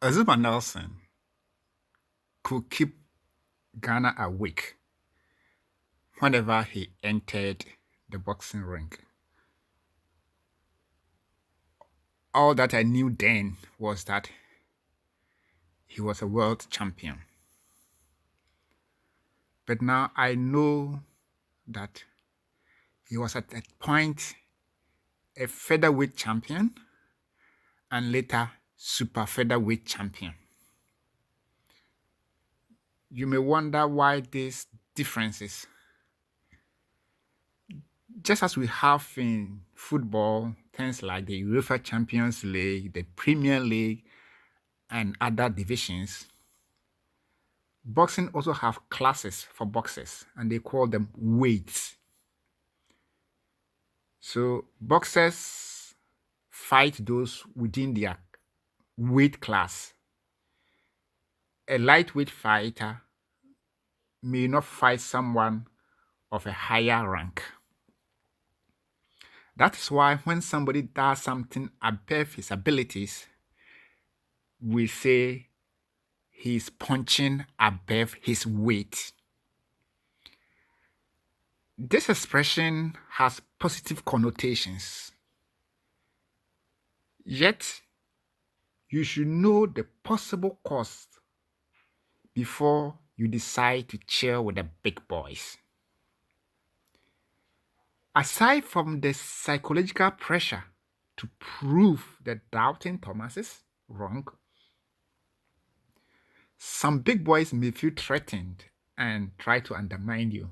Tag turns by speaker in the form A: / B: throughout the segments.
A: Azuma Nelson could keep Ghana awake whenever he entered the boxing ring. All that I knew then was that he was a world champion. But now I know that he was at that point a featherweight champion and later super featherweight champion. You may wonder why these differences. Just as we have in football, things like the UEFA Champions League, the Premier League, and other divisions, boxing also have classes for boxers, and they call them weights. So boxers fight those within their weight class. A lightweight fighter may not fight someone of a higher rank. That is why when somebody does something above his abilities, we say he's punching above his weight. This expression has positive connotations. Yet, you should know the possible cost before you decide to chill with the big boys. Aside from the psychological pressure to prove the doubting Thomases wrong, some big boys may feel threatened and try to undermine you.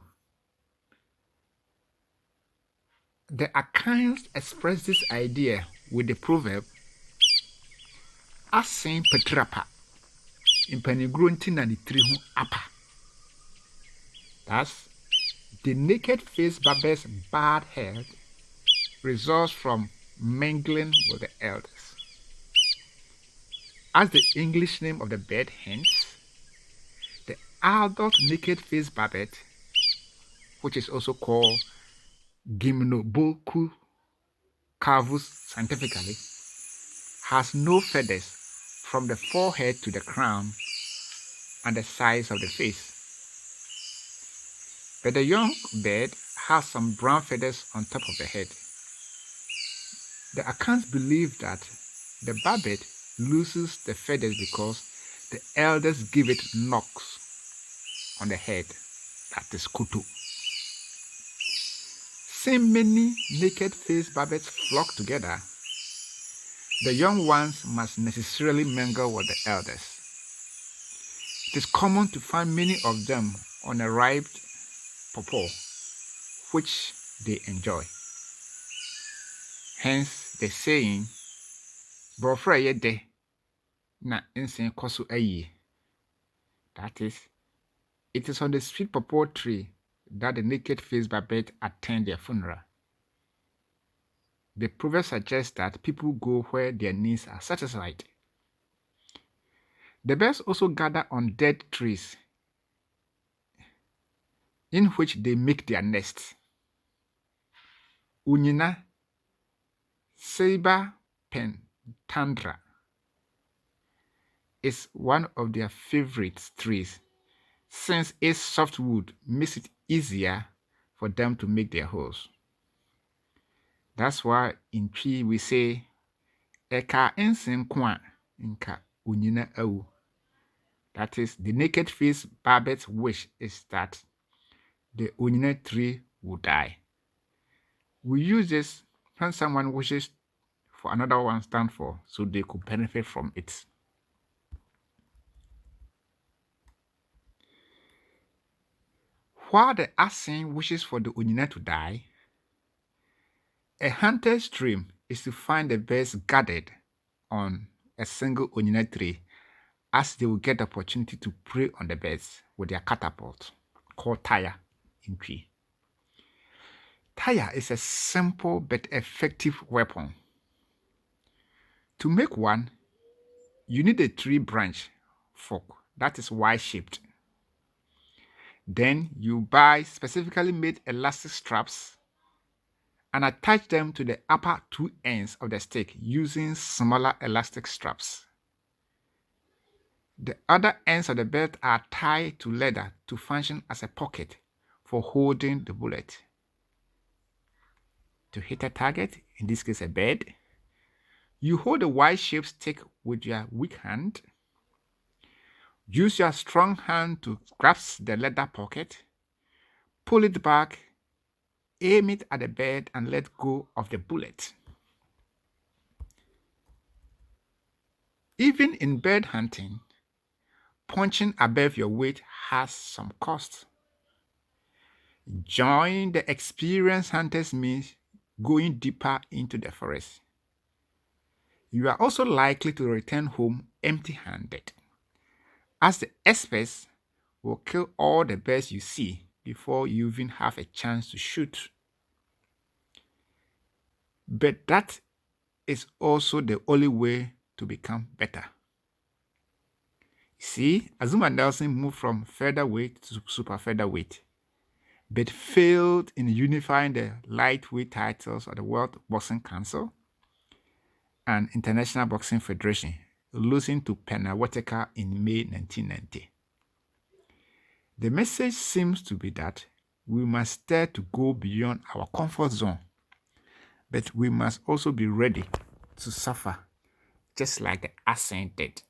A: The Akans express this idea with the proverb, Asee petrapa, impanigronti na nitrihu apa. Thus, the naked face barber's bad head results from mingling with the elders. As the English name of the bird hints, the adult naked face barbet, which is also called Gymnobucco calvus scientifically, has no feathers from the forehead to the crown and the sides of the face. But the young bird has some brown feathers on top of the head. The Akans believe that the barbet loses the feathers because the elders give it knocks on the head, that is kutu. Seeing many naked face barbets flock together, the young ones must necessarily mingle with the elders. It is common to find many of them on a ripe pawpaw, which they enjoy. Hence the saying, "Brofra ye de na insen koso ayi." That is, it is on the sweet pawpaw tree that the naked face barbet attend their funeral. The proverb suggests that people go where their needs are satisfied. The birds also gather on dead trees in which they make their nests. Unyina, Saber pentandra, is one of their favorite trees since its soft wood makes it easier for them to make their holes. That's why in tree we say, Eka ensen kwa nka unyina au. That is, the naked face barbet's wish is that the unyina tree will die. We use this when someone wishes for another one stand for, so they could benefit from it. While the Asee wishes for the Onyina to die, a hunter's dream is to find the birds gathered on a single Onyina tree, as they will get the opportunity to prey on the birds with their catapult, called tire in tree. Tire is a simple but effective weapon. To make one, you need a tree branch fork that is Y-shaped. Then you buy specifically made elastic straps and attach them to the upper two ends of the stick using smaller elastic straps. The other ends of the belt are tied to leather to function as a pocket for holding the bullet. To hit a target, in this case a bird, you hold a Y-shaped stick with your weak hand. Use your strong hand to grasp the leather pocket, pull it back, aim it at the bird, and let go of the bullet. Even in bird hunting, punching above your weight has some cost. Join the experienced hunters means going deeper into the forest. You are also likely to return home empty-handed, as the experts will kill all the birds you see before you even have a chance to shoot. But that is also the only way to become better. See, Azuma Nelson moved from featherweight to super featherweight, but failed in unifying the lightweight titles of the World Boxing Council and International Boxing Federation, losing to Pena Whitaker in May 1990. The message seems to be that we must dare to go beyond our comfort zone, but we must also be ready to suffer, just like the Asee did.